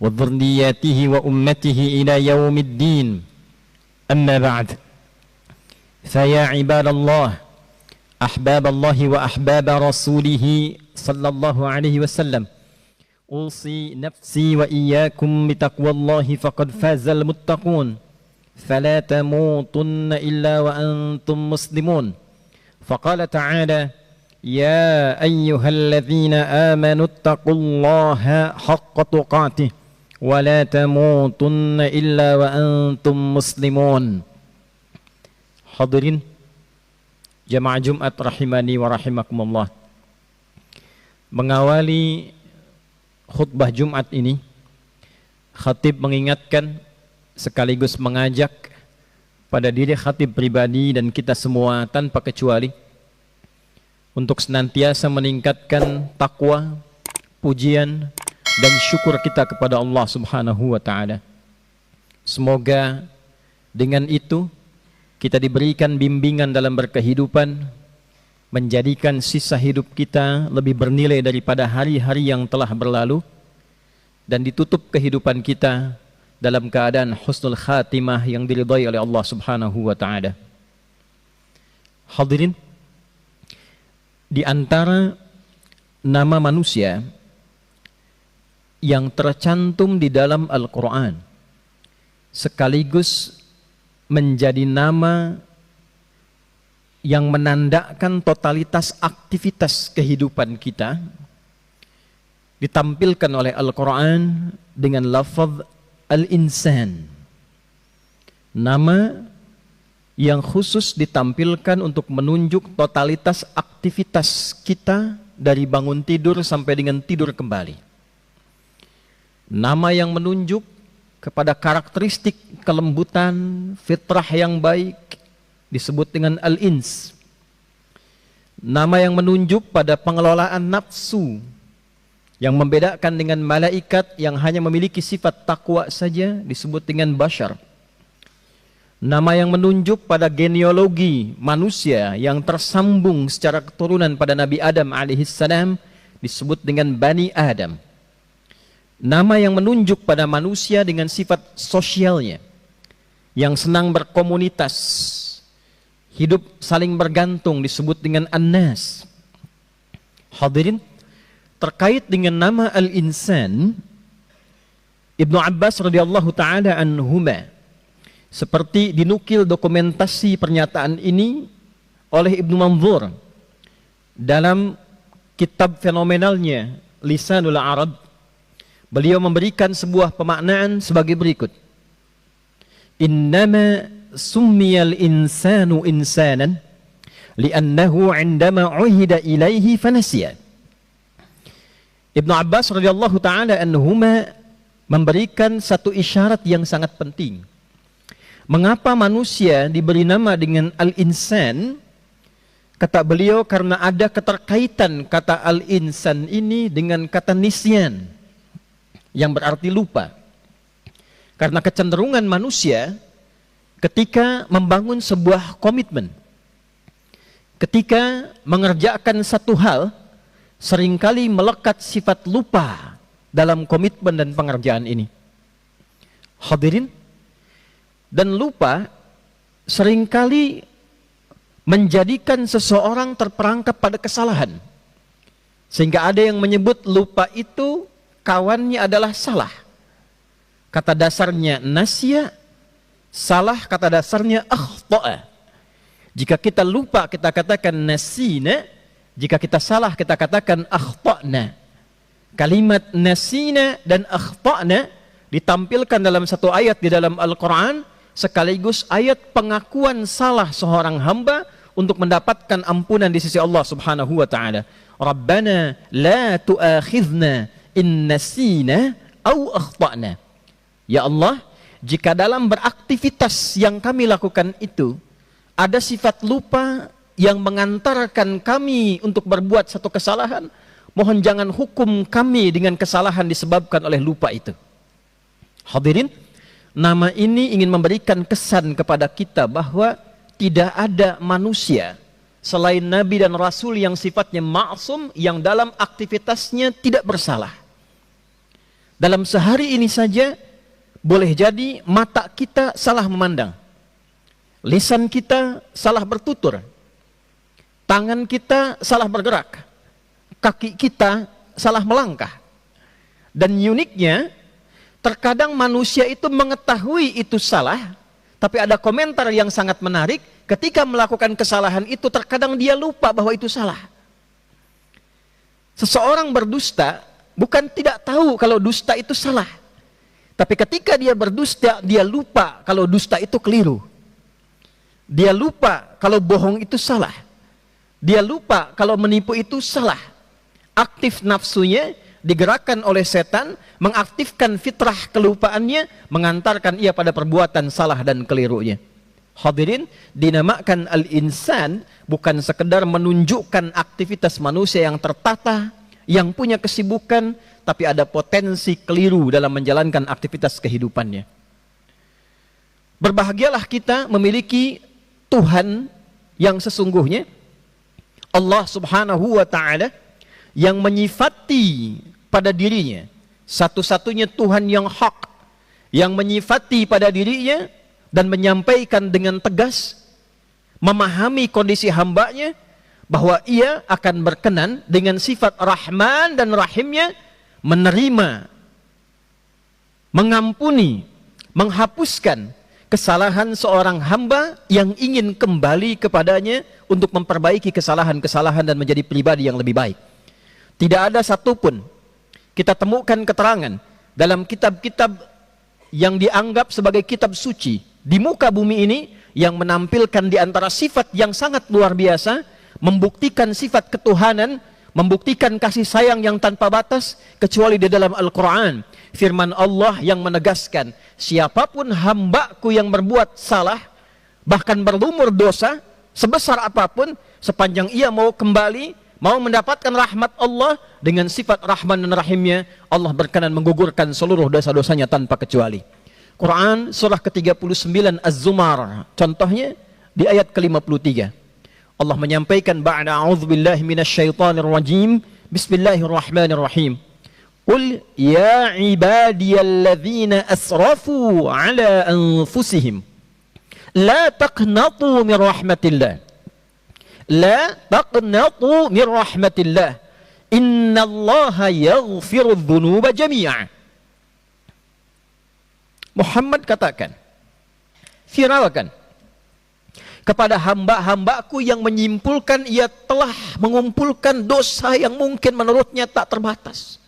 وذرياته وأمته إلى يوم الدين. أما بعد، فيا عباد الله أحباب الله وأحباب رسوله صلى الله عليه وسلم، أوصي نفسي وإياكم بتقوى الله فقد فاز المتقون، فلا تموتن إلا وأنتم مسلمون. فقال تعالى: يا أيها الذين آمنوا اتقوا الله حق تقاته ولا تموتن إلا وأنتم مسلمون. Hadirin jamaah Jumat rahimani wa rahimakumullah. Mengawali khutbah Jumat ini, khatib mengingatkan sekaligus mengajak pada diri khatib pribadi dan kita semua tanpa kecuali untuk senantiasa meningkatkan takwa, pujian dan syukur kita kepada Allah Subhanahu wa taala. Semoga dengan itu kita diberikan bimbingan dalam berkehidupan, menjadikan sisa hidup kita lebih bernilai daripada hari-hari yang telah berlalu, dan ditutup kehidupan kita dalam keadaan husnul khatimah yang diridhai oleh Allah Subhanahu wa taala. Hadirin, di antara nama manusia yang tercantum di dalam Al-Quran sekaligus menjadi nama yang menandakan totalitas aktivitas kehidupan kita, ditampilkan oleh Al-Quran dengan lafaz Al-Insan, nama yang khusus ditampilkan untuk menunjuk totalitas aktivitas kita dari bangun tidur sampai dengan tidur kembali. Nama yang menunjuk kepada karakteristik kelembutan, fitrah yang baik disebut dengan Al-Ins. Nama yang menunjuk pada pengelolaan nafsu yang membedakan dengan malaikat yang hanya memiliki sifat takwa saja disebut dengan Bashar. Nama yang menunjuk pada genealogi manusia yang tersambung secara keturunan pada Nabi Adam alaihissalam disebut dengan Bani Adam. Nama yang menunjuk pada manusia dengan sifat sosialnya yang senang berkomunitas, hidup saling bergantung disebut dengan An-Nas. Hadirin, terkait dengan nama Al-Insan, Ibnu Abbas radhiyallahu taala anhuma seperti dinukil dokumentasi pernyataan ini oleh Ibnu Manzur dalam kitab fenomenalnya Lisanul Arab. Beliau memberikan sebuah pemaknaan sebagai berikut: Innama summiyal insanu insanan li'annahu 'indama 'uhida ilaihi fanasiya. Ibnu Abbas radhiyallahu taala anhuma memberikan satu isyarat yang sangat penting. Mengapa manusia diberi nama dengan Al-Insan? Kata beliau, karena ada keterkaitan kata Al-Insan ini dengan kata nisyan, yang berarti lupa. Karena kecenderungan manusia ketika membangun sebuah komitmen, ketika mengerjakan satu hal, seringkali melekat sifat lupa dalam komitmen dan pengerjaan ini. Hadirin, dan lupa seringkali menjadikan seseorang terperangkap pada kesalahan. Sehingga ada yang menyebut lupa itu kawannya adalah salah. Kata dasarnya nasya, salah kata dasarnya akhta'a. Jika kita lupa kita katakan nasina, jika kita salah kita katakan akhta'na. Kalimat nasina dan akhta'na ditampilkan dalam satu ayat di dalam Al-Quran sekaligus ayat pengakuan salah seorang hamba untuk mendapatkan ampunan di sisi Allah Subhanahu wa taala. Rabbana la tu'akhidhna in nasina aw akhta'na. Ya Allah, jika dalam beraktivitas yang kami lakukan itu ada sifat lupa yang mengantarkan kami untuk berbuat satu kesalahan, mohon jangan hukum kami dengan kesalahan disebabkan oleh lupa itu. Hadirin, nama ini ingin memberikan kesan kepada kita bahwa tidak ada manusia selain Nabi dan Rasul yang sifatnya ma'sum, yang dalam aktivitasnya tidak bersalah. Dalam sehari ini saja boleh jadi mata kita salah memandang, lisan kita salah bertutur, tangan kita salah bergerak, kaki kita salah melangkah. Dan uniknya, terkadang manusia itu mengetahui itu salah, tapi ada komentar yang sangat menarik, ketika melakukan kesalahan itu terkadang dia lupa bahwa itu salah. Seseorang berdusta bukan tidak tahu kalau dusta itu salah, tapi ketika dia berdusta, dia lupa kalau dusta itu keliru. Dia lupa kalau bohong itu salah. Dia lupa kalau menipu itu salah. Aktif nafsunya digerakkan oleh setan, mengaktifkan fitrah kelupaannya, mengantarkan ia pada perbuatan salah dan kelirunya. Hadirin, dinamakan al-insan bukan sekedar menunjukkan aktivitas manusia yang tertata, yang punya kesibukan, tapi ada potensi keliru dalam menjalankan aktivitas kehidupannya. Berbahagialah kita memiliki Tuhan yang sesungguhnya, Allah Subhanahu wa Ta'ala, yang menyifati pada dirinya satu-satunya Tuhan yang hak, yang menyifati pada dirinya dan menyampaikan dengan tegas, memahami kondisi hambanya, bahwa ia akan berkenan dengan sifat Rahman dan Rahimnya, menerima, mengampuni, menghapuskan kesalahan seorang hamba yang ingin kembali kepadanya untuk memperbaiki kesalahan-kesalahan dan menjadi pribadi yang lebih baik. Tidak ada satupun kita temukan keterangan dalam kitab-kitab yang dianggap sebagai kitab suci di muka bumi ini yang menampilkan di antara sifat yang sangat luar biasa, membuktikan sifat ketuhanan, membuktikan kasih sayang yang tanpa batas, kecuali di dalam Al-Quran. Firman Allah yang menegaskan, siapapun hambaku yang berbuat salah, bahkan berlumur dosa, sebesar apapun, sepanjang ia mau kembali, mau mendapatkan rahmat Allah dengan sifat Rahman dan Rahimnya, Allah berkenan menggugurkan seluruh dosa-dosanya tanpa kecuali. Quran surah ke-39 Az-Zumar, contohnya di ayat ke-53. Allah menyampaikan ba'da a'udzubillahi minasyaitonir rajim, bismillahirrahmanirrahim. Qul ya ibadiyalladzina asrafu ala anfusihim la taqnatu min rahmatillah. La taqnatu min rahmatillah. Innallaha yaghfiru dzunuba jami'a. Muhammad katakan, viralkan kepada hamba-hambaku yang menyimpulkan ia telah mengumpulkan dosa yang mungkin menurutnya tak terbatas,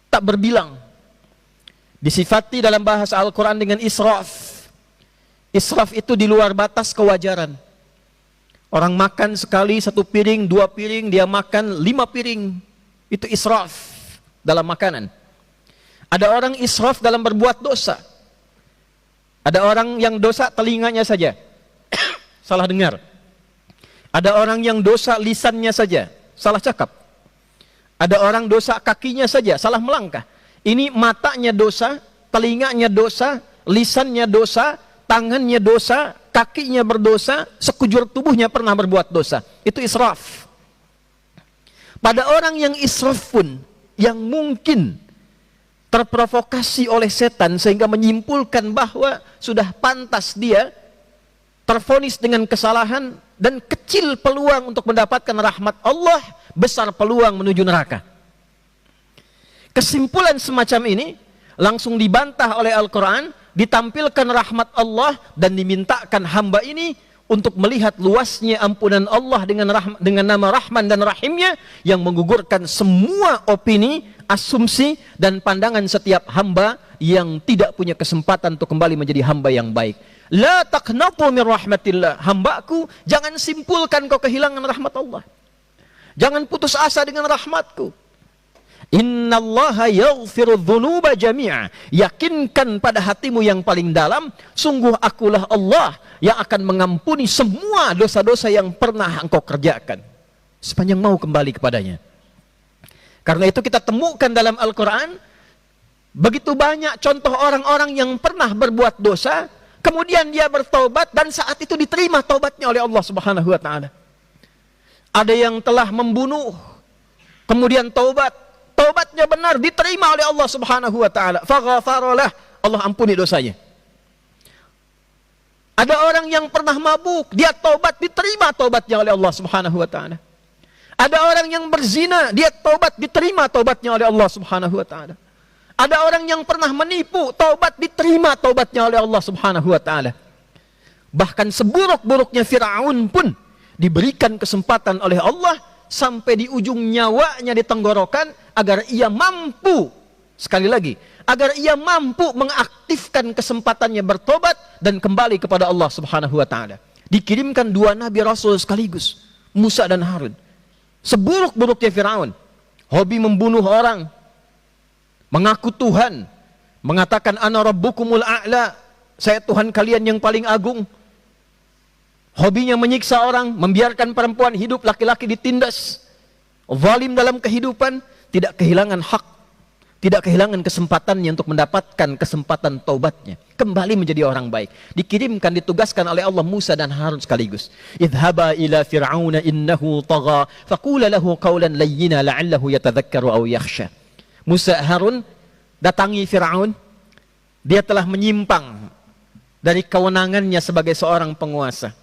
tak berbilang. Disifati dalam bahasa Al-Quran dengan israf. Israf itu di luar batas kewajaran. Orang makan sekali 1 piring, 2 piring, dia makan 5 piring. Itu israf dalam makanan. Ada orang israf dalam berbuat dosa. Ada orang yang dosa telinganya saja, salah dengar. Ada orang yang dosa lisannya saja, salah cakap. Ada orang dosa kakinya saja, salah melangkah. Ini matanya dosa, telinganya dosa, lisannya dosa, tangannya dosa, kakinya berdosa, sekujur tubuhnya pernah berbuat dosa. Itu israf. Pada orang yang israf pun, yang mungkin terprovokasi oleh setan sehingga menyimpulkan bahwa sudah pantas dia tervonis dengan kesalahan dan kecil peluang untuk mendapatkan rahmat Allah, besar peluang menuju neraka. Kesimpulan semacam ini langsung dibantah oleh Al-Quran, ditampilkan rahmat Allah dan dimintakan hamba ini untuk melihat luasnya ampunan Allah dengan nama Rahman dan Rahimnya yang menggugurkan semua opini, asumsi dan pandangan setiap hamba yang tidak punya kesempatan untuk kembali menjadi hamba yang baik. La taqnatu min rahmatillah. Hambaku, jangan simpulkan kau kehilangan rahmat Allah. Jangan putus asa dengan rahmatku. Innallaha yaghfiru dzunuba jami'a. Yakinkan pada hatimu yang paling dalam, sungguh akulah Allah yang akan mengampuni semua dosa-dosa yang pernah engkau kerjakan, sepanjang mau kembali kepadanya. Karena itu kita temukan dalam Al-Quran begitu banyak contoh orang-orang yang pernah berbuat dosa, kemudian dia bertaubat dan saat itu diterima taubatnya oleh Allah Subhanahu wa Ta'ala. Ada yang telah membunuh, kemudian taubat, taubatnya benar, diterima oleh Allah Subhanahu wa taala. Faghafaralah, Allah ampuni dosanya. Ada orang yang pernah mabuk, dia taubat, diterima taubatnya oleh Allah Subhanahu wa taala. Ada orang yang berzina, dia taubat, diterima taubatnya oleh Allah Subhanahu wa taala. Ada orang yang pernah menipu, taubat, diterima taubatnya oleh Allah Subhanahu wa taala. Bahkan seburuk-buruknya Firaun pun diberikan kesempatan oleh Allah sampai di ujung nyawanya di tenggorokan agar ia mampu, sekali lagi, agar ia mampu mengaktifkan kesempatannya bertobat dan kembali kepada Allah Subhanahu wa taala. Dikirimkan dua nabi rasul sekaligus, Musa dan Harun. Seburuk-buruknya Firaun, hobi membunuh orang, mengaku Tuhan, mengatakan ana rabbukumul a'la, saya Tuhan kalian yang paling agung. Hobinya menyiksa orang, membiarkan perempuan hidup, laki-laki ditindas. Zalim dalam kehidupan, tidak kehilangan hak, tidak kehilangan kesempatannya untuk mendapatkan kesempatan taubatnya, kembali menjadi orang baik. Dikirimkan, ditugaskan oleh Allah Musa dan Harun sekaligus. Idhaba ila fir'auna innahu tagha faqula lahu qawlan layyina la'allahu yatadhakkaru aw yakhsha. Musa Harun datangi Fir'aun, dia telah menyimpang dari kewenangannya sebagai seorang penguasa.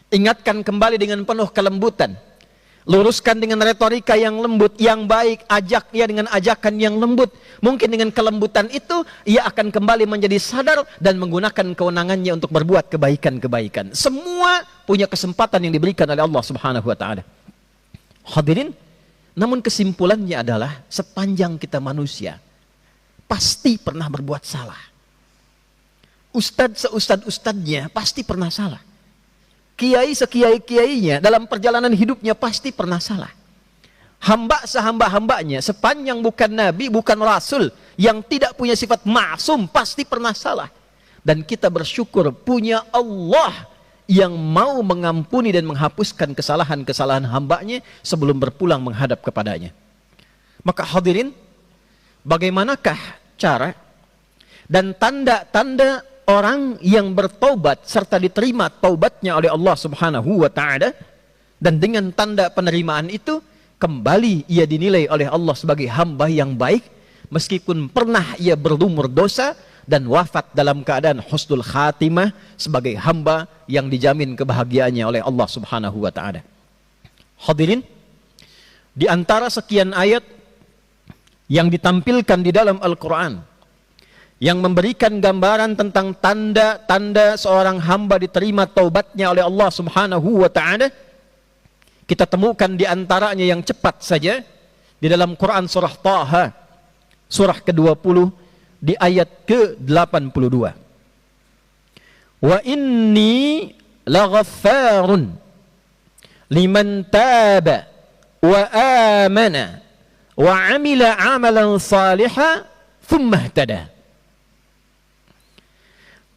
Ingatkan kembali dengan penuh kelembutan, luruskan dengan retorika yang lembut, yang baik, ajak dia dengan ajakan yang lembut. Mungkin dengan kelembutan itu ia akan kembali menjadi sadar dan menggunakan kewenangannya untuk berbuat kebaikan-kebaikan. Semua punya kesempatan yang diberikan oleh Allah Subhanahu wa taala. Hadirin, namun kesimpulannya adalah sepanjang kita manusia pasti pernah berbuat salah. Ustadz-ustadznya pasti pernah salah. Kiai sekiai-kiainya dalam perjalanan hidupnya pasti pernah salah. Hamba sehamba-hambanya sepanjang bukan nabi, bukan rasul, yang tidak punya sifat ma'sum pasti pernah salah. Dan kita bersyukur punya Allah yang mau mengampuni dan menghapuskan kesalahan-kesalahan hambanya sebelum berpulang menghadap kepadanya. Maka hadirin, bagaimanakah cara dan tanda-tanda orang yang bertaubat serta diterima taubatnya oleh Allah Subhanahu wa taala? Dan dengan tanda penerimaan itu kembali ia dinilai oleh Allah sebagai hamba yang baik meskipun pernah ia berlumur dosa, dan wafat dalam keadaan husnul khatimah sebagai hamba yang dijamin kebahagiaannya oleh Allah Subhanahu wa taala. Hadirin, di antara sekian ayat yang ditampilkan di dalam Al-Qur'an yang memberikan gambaran tentang tanda-tanda seorang hamba diterima taubatnya oleh Allah Subhanahu wa taala, kita temukan di antaranya yang cepat saja di dalam Quran surah Taha, surah ke-20 di ayat ke-82. Wa inni laghaffarun liman taba wa amana wa amila amalan salihan thumma ihtada.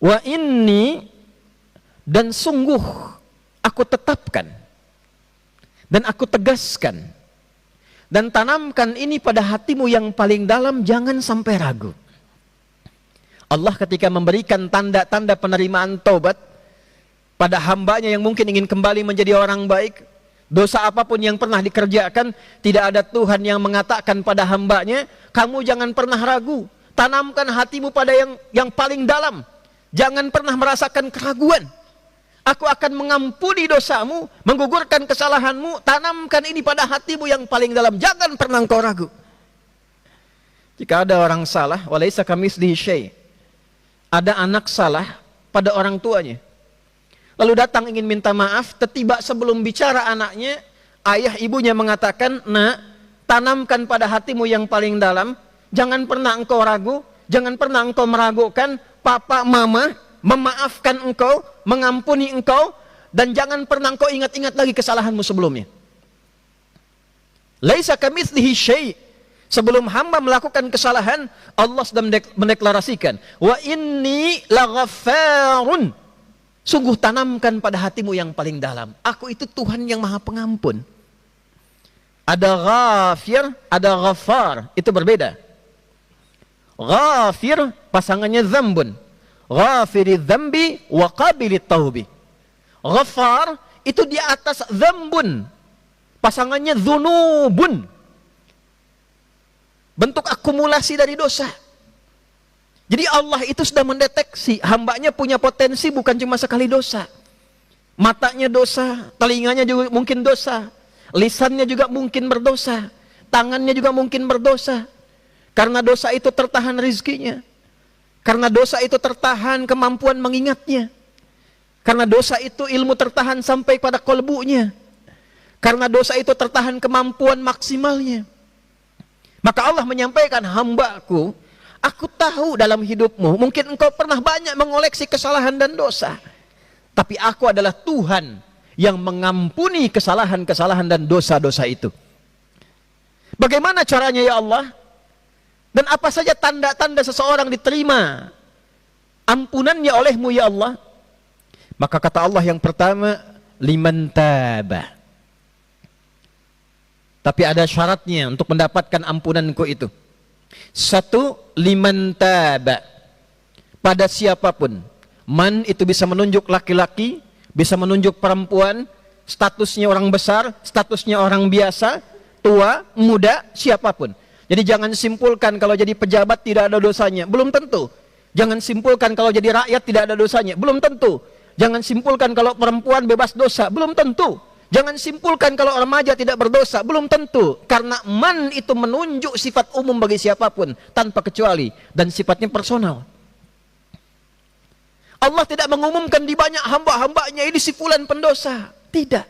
Wa inni, dan sungguh aku tetapkan dan aku tegaskan dan tanamkan ini pada hatimu yang paling dalam, jangan sampai ragu. Allah ketika memberikan tanda-tanda penerimaan taubat pada hambanya yang mungkin ingin kembali menjadi orang baik, dosa apapun yang pernah dikerjakan, tidak ada Tuhan yang mengatakan pada hambanya, kamu jangan pernah ragu, tanamkan hatimu pada yang paling dalam, jangan pernah merasakan keraguan. Aku akan mengampuni dosamu, menggugurkan kesalahanmu, tanamkan ini pada hatimu yang paling dalam, jangan pernah engkau ragu. Jika ada orang salah, walaisa kamitslihi syai', ada anak salah pada orang tuanya, lalu datang ingin minta maaf, tiba sebelum bicara anaknya, ayah ibunya mengatakan, nak, tanamkan pada hatimu yang paling dalam, jangan pernah engkau ragu, jangan pernah engkau meragukan, papa, mama memaafkan engkau, mengampuni engkau, dan jangan pernah engkau ingat-ingat lagi kesalahanmu sebelumnya. Laisa kamitslihi syai'. Sebelum hamba melakukan kesalahan, Allah sedang mendeklarasikan, wa inni laghaffarun, sungguh tanamkan pada hatimu yang paling dalam, aku itu Tuhan yang maha pengampun. Ada ghafir, ada ghaffar, itu berbeda. Ghafir pasangannya dzambun, ghafiri dzambi wa qabili taubi. Ghaffar itu di atas dzambun, pasangannya dzunubun. bentuk akumulasi dari dosa. Jadi Allah itu sudah mendeteksi hambanya punya potensi bukan cuma sekali dosa. Matanya dosa, telinganya juga mungkin dosa, lisannya juga mungkin berdosa, tangannya juga mungkin berdosa. Karena dosa itu tertahan rizkinya. Karena dosa itu tertahan kemampuan mengingatnya. Karena dosa itu ilmu tertahan sampai pada kolbunya. Karena dosa itu tertahan kemampuan maksimalnya. Maka Allah menyampaikan, hambaku, aku tahu dalam hidupmu mungkin engkau pernah banyak mengoleksi kesalahan dan dosa. Tapi aku adalah Tuhan yang mengampuni kesalahan-kesalahan dan dosa-dosa itu. Bagaimana caranya ya Allah? Dan apa saja tanda-tanda seseorang diterima ampunannya olehmu ya Allah? Maka kata Allah yang pertama, liman taba. Tapi ada syaratnya untuk mendapatkan ampunanku itu. Satu, liman taba. Pada siapapun. Man itu bisa menunjuk laki-laki, bisa menunjuk perempuan, statusnya orang besar, statusnya orang biasa, tua, muda, siapapun. Jadi jangan simpulkan kalau jadi pejabat tidak ada dosanya, belum tentu. Jangan simpulkan kalau jadi rakyat tidak ada dosanya, belum tentu. Jangan simpulkan kalau perempuan bebas dosa, belum tentu. Jangan simpulkan kalau remaja tidak berdosa, belum tentu. Karena man itu menunjuk sifat umum bagi siapapun tanpa kecuali dan sifatnya personal. Allah tidak mengumumkan di banyak hamba-hambanya ini si fulan pendosa. Tidak.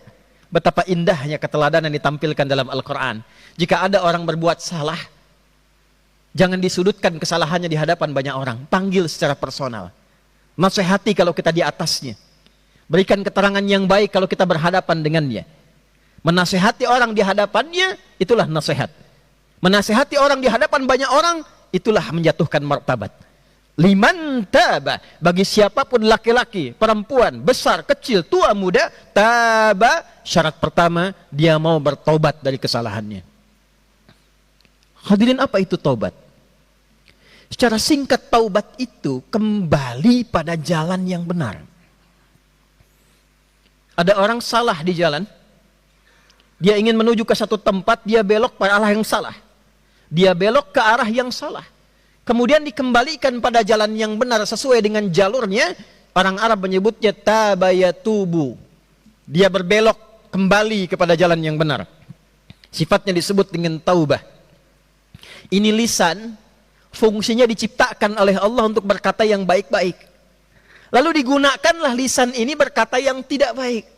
Betapa indahnya keteladanan ditampilkan dalam Al-Quran. Jika ada orang berbuat salah, jangan disudutkan kesalahannya di hadapan banyak orang. Panggil secara personal. Nasihati kalau kita di atasnya. Berikan keterangan yang baik kalau kita berhadapan dengannya. Menasihati orang di hadapannya, itulah nasihat. Menasihati orang di hadapan banyak orang, itulah menjatuhkan martabat. Liman taba, bagi siapapun laki-laki, perempuan, besar, kecil, tua, muda, taba, syarat pertama, dia mau bertobat dari kesalahannya. Hadirin, apa itu taubat? Secara singkat, taubat itu kembali pada jalan yang benar. Ada orang salah di jalan, dia ingin menuju ke satu tempat, dia belok pada arah yang salah. Dia belok ke arah yang salah. Kemudian dikembalikan pada jalan yang benar sesuai dengan jalurnya. Orang Arab menyebutnya tabayatubu. Dia berbelok kembali kepada jalan yang benar. Sifatnya disebut dengan taubah. Ini lisan, fungsinya diciptakan oleh Allah untuk berkata yang baik-baik. Lalu digunakanlah lisan ini berkata yang tidak baik.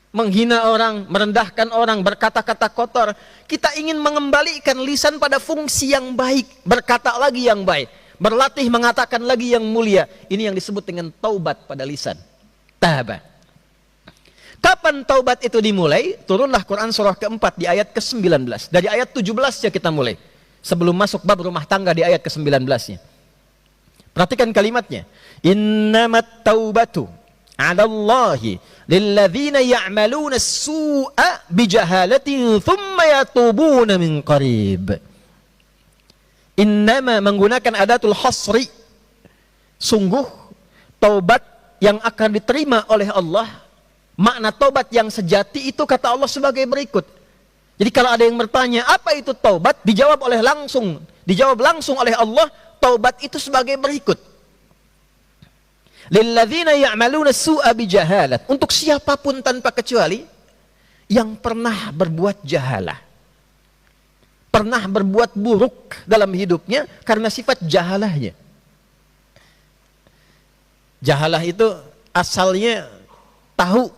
Menghina orang, merendahkan orang, berkata-kata kotor. Kita ingin mengembalikan lisan pada fungsi yang baik, berkata lagi yang baik, berlatih mengatakan lagi yang mulia. Ini yang disebut dengan taubat pada lisan. Taba. Kapan taubat itu dimulai? Turunlah Quran surah keempat di ayat ke-19. Dari ayat 17 ya kita mulai. Sebelum masuk bab rumah tangga di ayat ke-19-nya. Perhatikan kalimatnya. Innamat taubatu 'ala Allahi lilladzina ya'maluna as-su'a bijahalatin thumma yatubuna min qarib. Innama menggunakan adatul hasri. Sungguh taubat yang akan diterima oleh Allah, makna taubat yang sejati itu kata Allah sebagai berikut. Jadi kalau ada yang bertanya apa itu taubat, dijawab langsung oleh Allah, taubat itu sebagai berikut. Lilladzina ya'maluna su'a bijahalat, untuk siapapun tanpa kecuali yang pernah berbuat jahalah, pernah berbuat buruk dalam hidupnya karena sifat jahalahnya. Jahalah itu asalnya tahu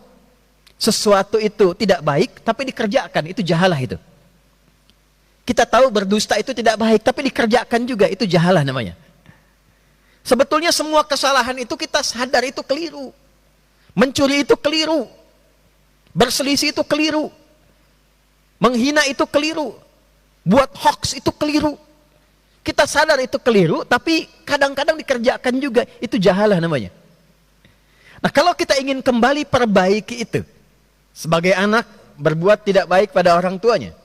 sesuatu itu tidak baik tapi dikerjakan, itu jahalah itu. Kita tahu berdusta itu tidak baik tapi dikerjakan juga, itu jahalah namanya. Sebetulnya semua kesalahan itu kita sadar itu keliru. Mencuri itu keliru. Berselisih itu keliru. Menghina itu keliru. Buat hoax itu keliru. Kita sadar itu keliru, tapi kadang-kadang dikerjakan juga. Itu jahalah namanya. Nah, kalau kita ingin kembali perbaiki itu, sebagai anak berbuat tidak baik pada orang tuanya.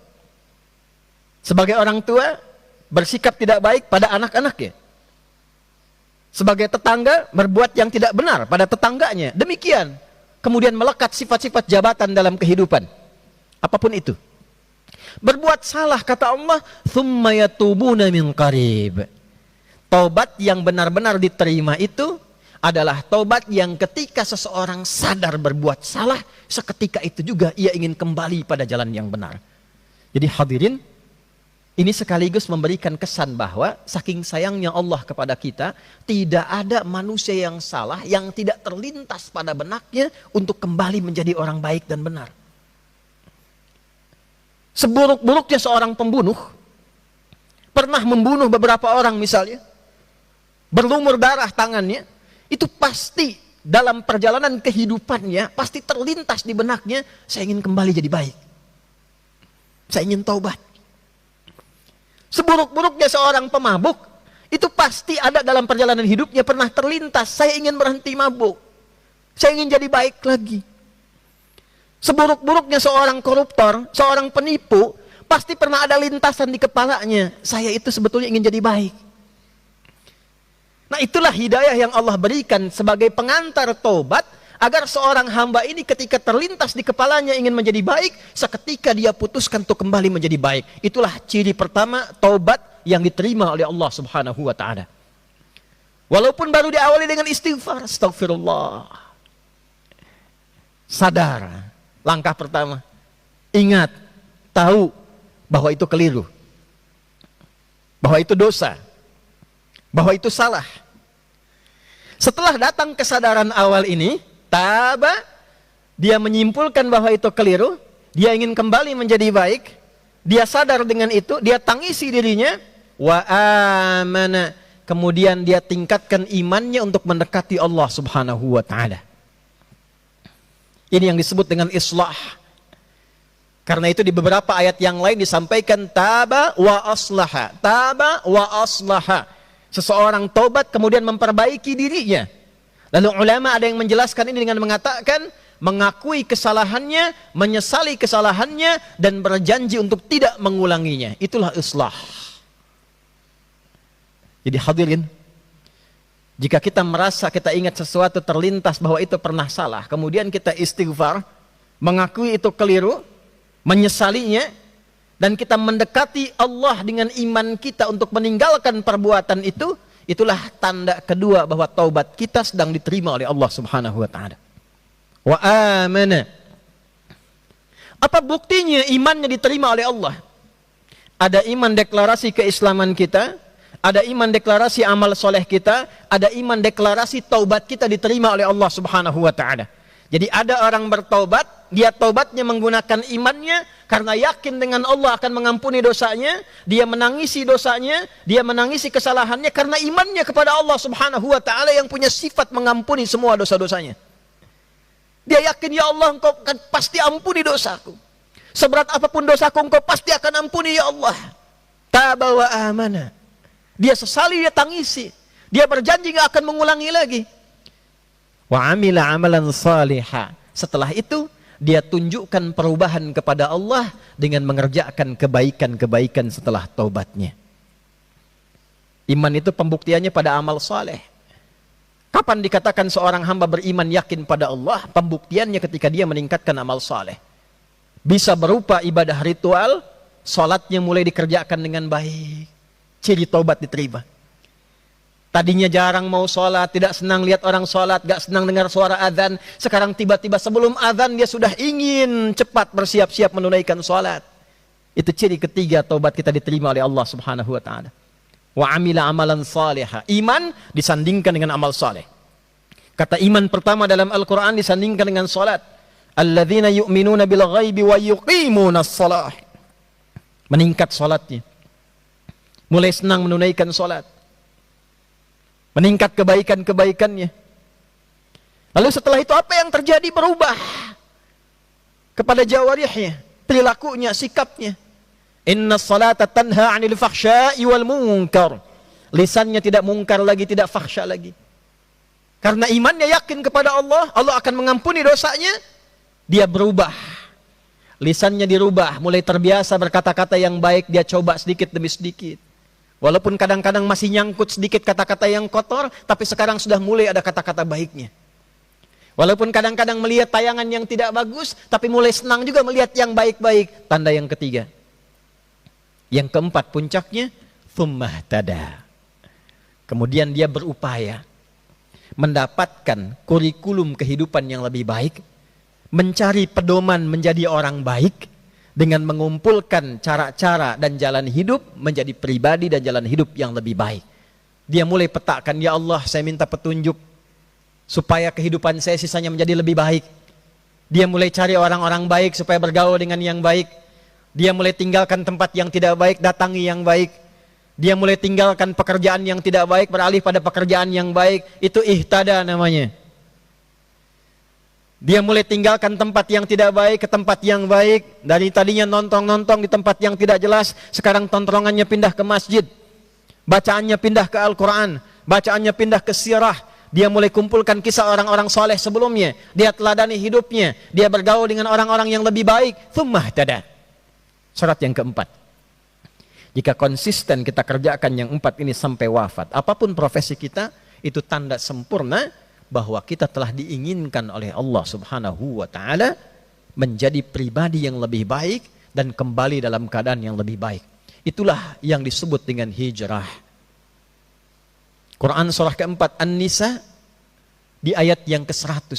Sebagai orang tua bersikap tidak baik pada anak-anaknya. Sebagai tetangga berbuat yang tidak benar pada tetangganya. Demikian. Kemudian melekat sifat-sifat jabatan dalam kehidupan. Apapun itu. Berbuat salah, kata Allah, thumma yatubuna min qarib. Taubat yang benar-benar diterima itu adalah taubat yang ketika seseorang sadar berbuat salah, seketika itu juga ia ingin kembali pada jalan yang benar. Jadi hadirin, ini sekaligus memberikan kesan bahwa saking sayangnya Allah kepada kita, tidak ada manusia yang salah yang tidak terlintas pada benaknya untuk kembali menjadi orang baik dan benar. Seburuk-buruknya seorang pembunuh, pernah membunuh beberapa orang misalnya, berlumur darah tangannya, itu pasti dalam perjalanan kehidupannya, pasti terlintas di benaknya, saya ingin kembali jadi baik. Saya ingin taubat. Seburuk-buruknya seorang pemabuk, itu pasti ada dalam perjalanan hidupnya pernah terlintas, saya ingin berhenti mabuk. Saya ingin jadi baik lagi. Seburuk-buruknya seorang koruptor, seorang penipu, pasti pernah ada lintasan di kepalanya, saya itu sebetulnya ingin jadi baik. Nah, itulah hidayah yang Allah berikan sebagai pengantar taubat, agar seorang hamba ini ketika terlintas di kepalanya ingin menjadi baik, seketika dia putuskan untuk kembali menjadi baik. Itulah ciri pertama taubat yang diterima oleh Allah Subhanahu wa taala. Walaupun baru diawali dengan istighfar, astagfirullah. Sadar, langkah pertama. Ingat, tahu bahwa itu keliru. Bahwa itu dosa. Bahwa itu salah. Setelah datang kesadaran awal ini, taba, dia menyimpulkan bahwa itu keliru, dia ingin kembali menjadi baik, dia sadar dengan itu, dia tangisi dirinya, wa amana, kemudian dia tingkatkan imannya untuk mendekati Allah Subhanahu wa taala. Ini yang disebut dengan islah. Karena itu di beberapa ayat yang lain disampaikan taba wa aslaha, taba wa aslaha. Seseorang taubat kemudian memperbaiki dirinya. Lalu ulama ada yang menjelaskan ini dengan mengatakan mengakui kesalahannya, menyesali kesalahannya, dan berjanji untuk tidak mengulanginya. Itulah islah. Jadi hadirin, jika kita merasa kita ingat sesuatu terlintas bahwa itu pernah salah, kemudian kita istighfar, mengakui itu keliru, menyesalinya, dan kita mendekati Allah dengan iman kita untuk meninggalkan perbuatan itu, itulah tanda kedua bahwa taubat kita sedang diterima oleh Allah Subhanahu wa taala. Wa amana. Apa buktinya imannya diterima oleh Allah? Ada iman deklarasi keislaman kita, ada iman deklarasi amal soleh kita, ada iman deklarasi taubat kita diterima oleh Allah Subhanahu wa taala. Jadi ada orang bertaubat, dia taubatnya menggunakan imannya karena yakin dengan Allah akan mengampuni dosanya, dia menangisi dosanya, dia menangisi kesalahannya karena imannya kepada Allah Subhanahu wa taala yang punya sifat mengampuni semua dosa-dosanya. Dia yakin, ya Allah, engkau akan pasti ampuni dosaku. Seberat apapun dosaku, engkau pasti akan ampuni, ya Allah. Taba wa amana. Dia sesali, dia tangisi. Dia berjanji gak akan mengulangi lagi. Wa amila amalan salihah. Setelah itu dia tunjukkan perubahan kepada Allah dengan mengerjakan kebaikan-kebaikan setelah taubatnya. Iman itu pembuktiannya pada amal saleh. Kapan dikatakan seorang hamba beriman yakin pada Allah? Pembuktiannya ketika dia meningkatkan amal saleh. Bisa berupa ibadah ritual, salatnya mulai dikerjakan dengan baik. Ciri taubat diterima. Tadinya jarang mau sholat, tidak senang lihat orang sholat, gak senang dengar suara azan. Sekarang tiba-tiba sebelum azan dia sudah ingin cepat bersiap-siap menunaikan sholat. Itu ciri ketiga taubat kita diterima oleh Allah Subhanahu wa taala. Wa amila amalan salihah. Iman disandingkan dengan amal saleh. Kata iman pertama dalam Al-Quran disandingkan dengan sholat. Alladzina yu'minuna bil ghaibi wa yuqimuna shalah. Meningkat sholatnya. Mulai senang menunaikan sholat. Meningkat kebaikan-kebaikannya. Lalu setelah itu apa yang terjadi? Berubah kepada jawarihnya, perilakunya, sikapnya. Inna salata tanha 'anil fakhsya'i wal munkar. Lisannya tidak mungkar lagi, tidak fakhsya lagi. Karena imannya yakin kepada Allah, Allah akan mengampuni dosanya, dia berubah. Lisannya dirubah, mulai terbiasa berkata-kata yang baik, dia coba sedikit demi sedikit. Walaupun kadang-kadang masih nyangkut sedikit kata-kata yang kotor, tapi sekarang sudah mulai ada kata-kata baiknya. Walaupun kadang-kadang melihat tayangan yang tidak bagus, tapi mulai senang juga melihat yang baik-baik. Tanda yang ketiga. Yang keempat puncaknya, tsumma tada. Kemudian dia berupaya mendapatkan kurikulum kehidupan yang lebih baik, mencari pedoman menjadi orang baik dengan mengumpulkan cara-cara dan jalan hidup menjadi pribadi dan jalan hidup yang lebih baik. Dia mulai petakan, ya Allah saya minta petunjuk supaya kehidupan saya sisanya menjadi lebih baik. Dia mulai cari orang-orang baik supaya bergaul dengan yang baik. Dia mulai tinggalkan tempat yang tidak baik, datangi yang baik. Dia mulai tinggalkan pekerjaan yang tidak baik, beralih pada pekerjaan yang baik. Itu ihtada namanya. Dia mulai tinggalkan tempat yang tidak baik ke tempat yang baik. Dari tadinya nonton-nonton di tempat yang tidak jelas, sekarang tontonannya pindah ke masjid. Bacaannya pindah ke Al-Quran. Bacaannya pindah ke sirah. Dia mulai kumpulkan kisah orang-orang soleh sebelumnya. Dia teladani hidupnya. Dia bergaul dengan orang-orang yang lebih baik. Tsumma tada. Syarat yang keempat. Jika konsisten kita kerjakan yang empat ini sampai wafat, apapun profesi kita, itu tanda sempurna bahwa kita telah diinginkan oleh Allah Subhanahu wa Ta'ala menjadi pribadi yang lebih baik dan kembali dalam keadaan yang lebih baik. Itulah yang disebut dengan hijrah. Quran surah keempat An-Nisa di ayat yang ke-100.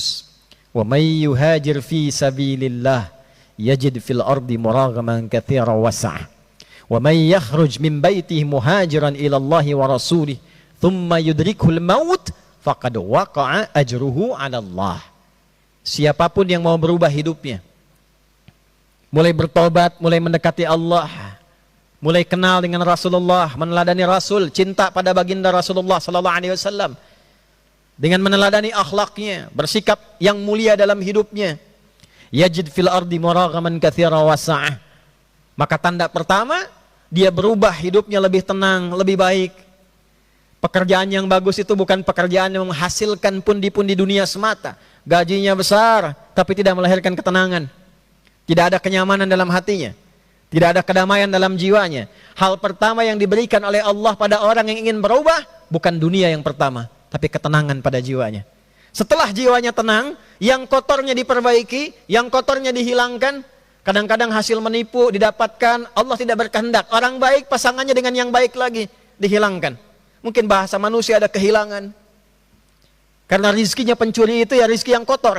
Wa may yuhajir fi sabilillah yajid fil ardi muragaman katsira wasa'a. Wa may yakhruj min baitihi muhajiran ila Allah wa rasulih thumma yudrikuhul maut faqad waqa'a ajruhu 'ala Allah. Siapapun yang mau berubah hidupnya, mulai bertobat, mulai mendekati Allah, mulai kenal dengan Rasulullah, meneladani Rasul, cinta pada baginda Rasulullah sallallahu alaihi wasallam, dengan meneladani akhlaknya, bersikap yang mulia dalam hidupnya, yajid fil ardi muragaman katsira wasa'a. Maka tanda pertama, dia berubah hidupnya lebih tenang, lebih baik. Pekerjaan yang bagus itu bukan pekerjaan yang menghasilkan pundi-pundi dunia semata. Gajinya besar, tapi tidak melahirkan ketenangan. Tidak ada kenyamanan dalam hatinya. Tidak ada kedamaian dalam jiwanya. Hal pertama yang diberikan oleh Allah pada orang yang ingin berubah, bukan dunia yang pertama, tapi ketenangan pada jiwanya. Setelah jiwanya tenang, yang kotornya diperbaiki, yang kotornya dihilangkan. Kadang-kadang hasil menipu didapatkan, Allah tidak berkehendak. Orang baik pasangannya dengan yang baik lagi dihilangkan. Mungkin bahasa manusia ada kehilangan. Karena rizkinya pencuri itu ya rizki yang kotor.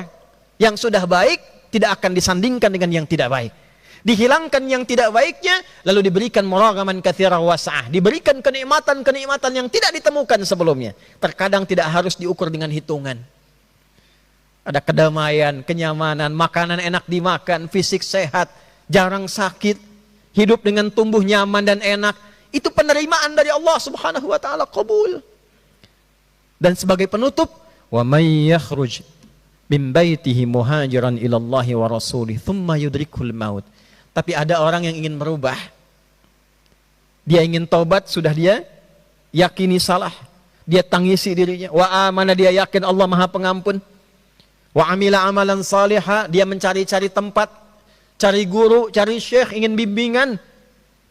Yang sudah baik tidak akan disandingkan dengan yang tidak baik. Dihilangkan yang tidak baiknya, lalu diberikan muragaman katsira wasa'ah. Diberikan kenikmatan-kenikmatan yang tidak ditemukan sebelumnya. Terkadang tidak harus diukur dengan hitungan. Ada kedamaian, kenyamanan, makanan enak dimakan, fisik sehat, jarang sakit, hidup dengan tumbuh nyaman dan enak. Itu penerimaan dari Allah Subhanahu wa Ta'ala, qabul. Dan sebagai penutup, wa may yakhruj min baitihi muhajiran ila Allah wa rasulih thumma yudrikul maut. Tapi ada orang yang ingin merubah. Dia ingin taubat, sudah dia yakini salah. Dia tangisi dirinya. Wa amana, dia yakin Allah Maha Pengampun. Wa amila amalan salihah, dia mencari-cari tempat, cari guru, cari syekh, ingin bimbingan.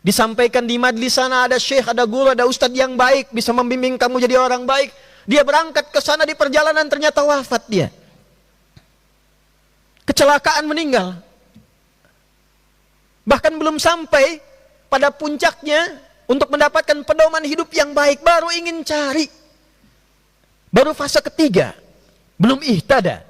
Disampaikan di majlis sana ada syekh, ada guru, ada ustadz yang baik, bisa membimbing kamu jadi orang baik. Dia berangkat ke sana, di perjalanan ternyata wafat dia. Kecelakaan, meninggal. Bahkan belum sampai pada puncaknya untuk mendapatkan pedoman hidup yang baik, baru ingin cari. Baru fase ketiga, belum ihtada.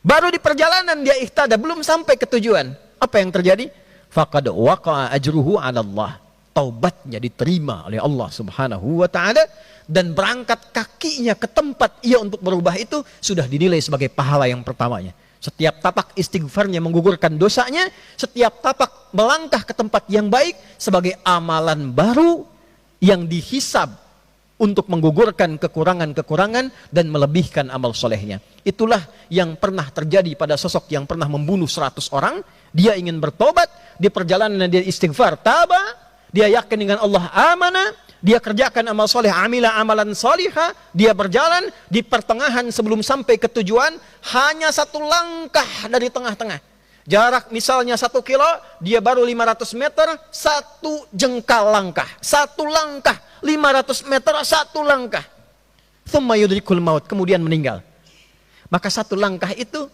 Baru di perjalanan dia ihtada, belum sampai ke tujuan. Apa yang terjadi? Faqad waqa'a ajruhu 'ala Allah. Taubatnya diterima oleh Allah Subhanahu wa Ta'ala, dan berangkat kakinya ke tempat ia untuk berubah itu sudah dinilai sebagai pahala yang pertamanya. Setiap tapak istighfarnya menggugurkan dosanya, setiap tapak melangkah ke tempat yang baik sebagai amalan baru yang dihisab untuk menggugurkan kekurangan-kekurangan dan melebihkan amal solehnya. Itulah yang pernah terjadi pada sosok yang pernah membunuh 100 orang. Dia ingin bertobat, di perjalanan dia istighfar, taba, dia yakin dengan Allah, amanah, dia kerjakan amal soleh, amila amalan salihah, dia berjalan di pertengahan sebelum sampai ke tujuan, hanya satu langkah dari tengah-tengah. Jarak misalnya 1 kilo, dia baru 500 meter, satu jengkal langkah. Satu langkah, 500 meter, satu langkah. Tsumma yudrikul maut, kemudian meninggal. Maka satu langkah itu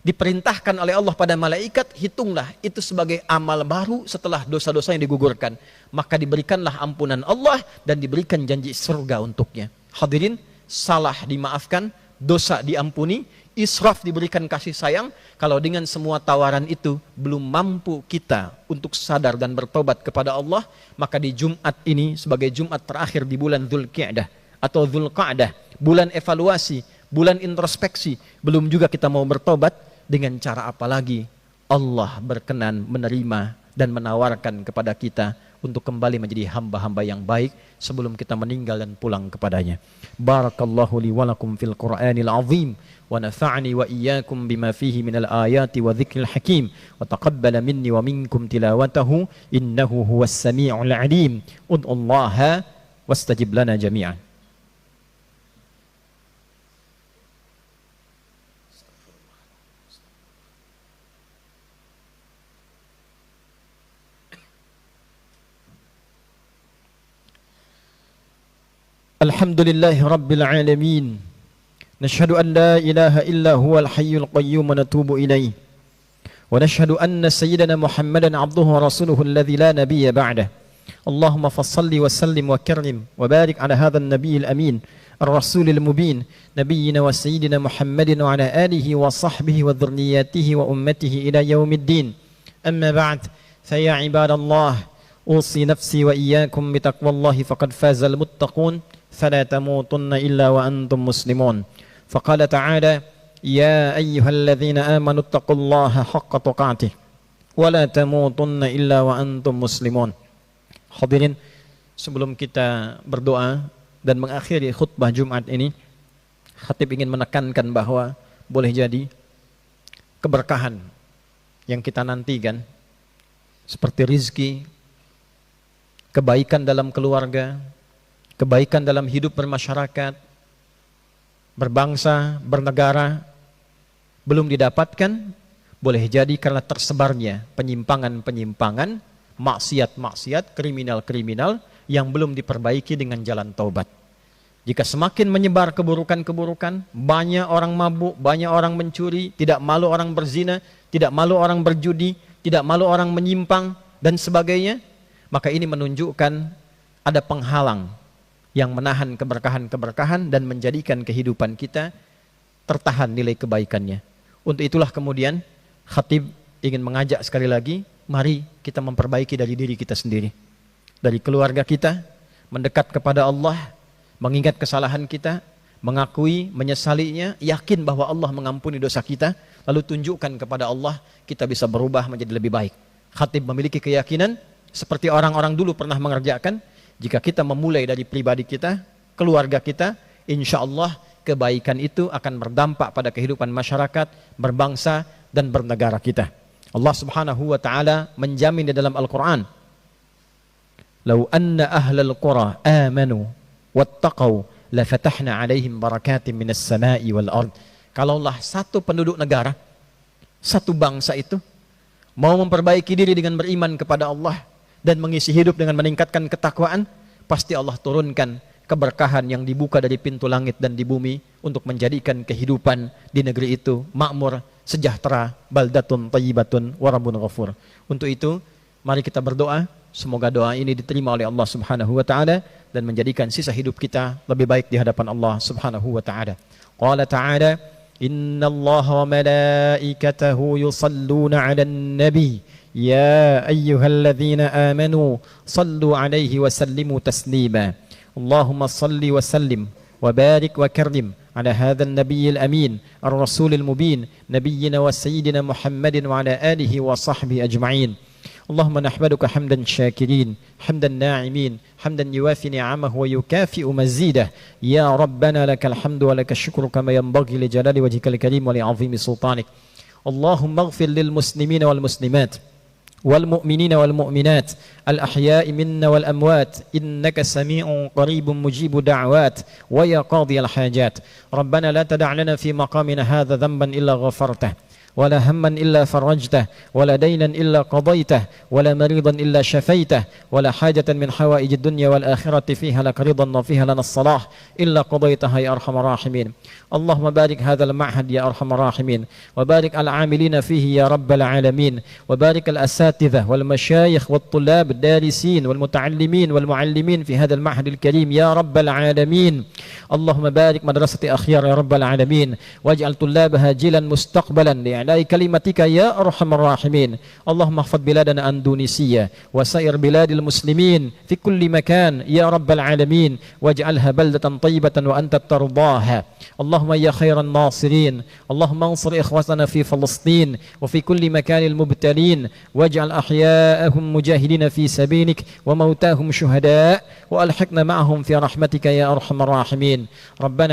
diperintahkan oleh Allah pada malaikat, hitunglah itu sebagai amal baru setelah dosa-dosa yang digugurkan. Maka diberikanlah ampunan Allah dan diberikan janji surga untuknya. Hadirin, salah dimaafkan, dosa diampuni, israf diberikan kasih sayang. Kalau dengan semua tawaran itu belum mampu kita untuk sadar dan bertobat kepada Allah, maka di Jumat ini sebagai Jumat terakhir di bulan Dzulqa'dah atau Dzulqa'dah, bulan evaluasi, bulan introspeksi, belum juga kita mau bertobat, dengan cara apa lagi Allah berkenan menerima dan menawarkan kepada kita untuk kembali menjadi hamba-hamba yang baik sebelum kita meninggal dan pulang kepadanya. Barakallahu li wa lakum fil Qur'anil azim wa nafa'ani wa iyyakum bima fihi minal ayati wa dzikril hakim wa taqabbala minni wa minkum tilawatahu innahu huwas sami'ul 'alim. Ud'ullaha wastajib lana jami'an. Alhamdulillahi Rabbil Alamin. Nashhadu an la ilaha illa huwal hayyul qayyum wa natubu ilayh. Wa nashhadu anna sayyidana Muhammadan abduhu wa rasuluhu alladhi la nabiyya ba'dah. Allahumma fassalli wa sallim wa karrim wa barik ala hadha an-nabiyil amin ar-rasulil mubin nabiyyina wa sayyidina Muhammadin wa ala alihi wa sahbihi wa dhurriyyatihi wa ummatihi ila yaumiddin. Amma ba'd, fa ya ibadallah, usi nafsi wa iyyakum bi taqwallahi faqad fazal muttaqun. فلا تموتن إلا وأنتم مسلمون. فقال تعالى يا أيها الذين آمنوا اتقوا الله حق تقاته ولا تموتن إلا وأنتم مسلمون. Hadirin, sebelum kita berdoa dan mengakhiri khutbah Jumat ini, khatib ingin menekankan bahwa boleh jadi keberkahan yang kita nantikan seperti rizki, kebaikan dalam keluarga, kebaikan dalam hidup bermasyarakat, berbangsa, bernegara, belum didapatkan, boleh jadi karena tersebarnya penyimpangan-penyimpangan, maksiat-maksiat, kriminal-kriminal yang belum diperbaiki dengan jalan taubat. Jika semakin menyebar keburukan-keburukan, banyak orang mabuk, banyak orang mencuri, tidak malu orang berzina, tidak malu orang berjudi, tidak malu orang menyimpang, dan sebagainya, maka ini menunjukkan ada penghalang yang menahan keberkahan-keberkahan dan menjadikan kehidupan kita tertahan nilai kebaikannya. Untuk itulah kemudian khatib ingin mengajak sekali lagi, mari kita memperbaiki dari diri kita sendiri, dari keluarga kita, mendekat kepada Allah, mengingat kesalahan kita, mengakui, menyesalinya, yakin bahwa Allah mengampuni dosa kita, lalu tunjukkan kepada Allah kita bisa berubah menjadi lebih baik. Khatib memiliki keyakinan seperti orang-orang dulu pernah mengerjakan. Jika kita memulai dari pribadi kita, keluarga kita, insya Allah kebaikan itu akan berdampak pada kehidupan masyarakat, berbangsa, dan bernegara kita. Allah Subhanahu wa Ta'ala menjamin di dalam Al-Quran, "Lau anna ahlal qura amanu wattaqau lafatahna alaihim barakatim minas sama'i wal ard." Kalaulah satu penduduk negara, satu bangsa itu mau memperbaiki diri dengan beriman kepada Allah dan mengisi hidup dengan meningkatkan ketakwaan, pasti Allah turunkan keberkahan yang dibuka dari pintu langit dan di bumi untuk menjadikan kehidupan di negeri itu makmur, sejahtera, baldatun thayyibatun wa rabbun ghafur. Untuk itu, mari kita berdoa, semoga doa ini diterima oleh Allah Subhanahu wa Ta'ala dan menjadikan sisa hidup kita lebih baik di hadapan Allah Subhanahu wa Ta'ala. Qala ta'ala, innallaha wa malaikatahu yusalluna 'alan nabi يا أيها الذين آمنوا صلوا عليه وسلموا تسليما اللهم صل وسلم وبارك وكرم على هذا النبي الأمين الرسول المبين نبينا وسيدنا محمد وعلى آله وصحبه أجمعين اللهم نحمدك حمدا شاكرين حمدا ناعمين حمدا يوافي نعمه ويكافئ مزيده يا ربنا لك الحمد ولك الشكر كما ينبغي لجلال وجهك الكريم ولعظيم سلطانك اللهم اغفر للمسلمين والمسلمات والمؤمنين والمؤمنات الأحياء منا والأموات إنك سميع قريب مجيب دعوات ويا قاضي الحاجات ربنا لا تدع لنا في مقامنا هذا ذنبا إلا غفرته ولا هما إلا فرجته ولا دينا إلا قضيته ولا مريضا إلا شفيته ولا حاجة من حوائج الدنيا والآخرة فيها لك رضا وفيها لنا الصلاح إلا قضيتها يا أرحم الراحمين. اللهم بارك هذا المعهد يا أرحم الراحمين، وبارك على العاملين فيه يا رب العالمين، وبارك الأساتذة والمشايخ والطلاب الدارسين والمتعلمين والمعلمين في هذا المعهد الكريم يا رب العالمين. اللهم بارك مدرسة أخيار يا رب العالمين، واجعل طلابها جيلا مستقبلا لإعلاء كلمتك يا أرحم الراحمين. اللهم احفظ بلادنا أندونيسية وسائر بلاد المسلمين في كل مكان يا رب العالمين، واجعلها بلدة طيبة وأنت ترضاها. اللهم يا خير الناصرين، اللهم انصر إخوتنا في فلسطين وفي كل مكان المبتلين، واجعل أحياءهم مجاهدين في سبيلك وموتاهم شهداء، وألحقنا معهم في رحمتك يا أرحم الراحمين. ربنا